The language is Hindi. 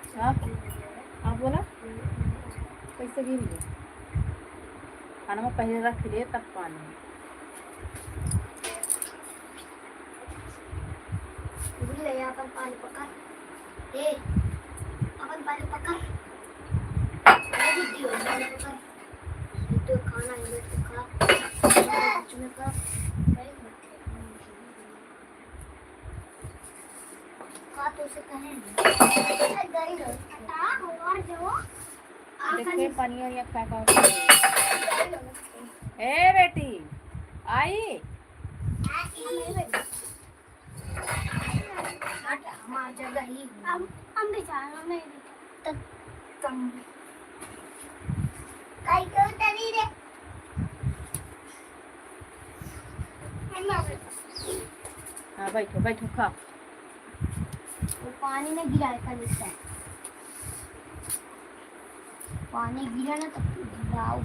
आप बोला कैसे गिर गया खाना में पहले रख लिए तब पानी अपन पानी पका ए अपन पानी पका तो खाना है तो खा में का खा तो से कहें गई लो हटा और जो देखिए पानी और या क्या ए बेटी आई हमारा जगह ही हम भी जाना नहीं तब तुम काई क्यों तरी रे हाँ बैठो बैठो खा वो पानी में गिरा है लिखता है पानी गिरा ना तो गिराओ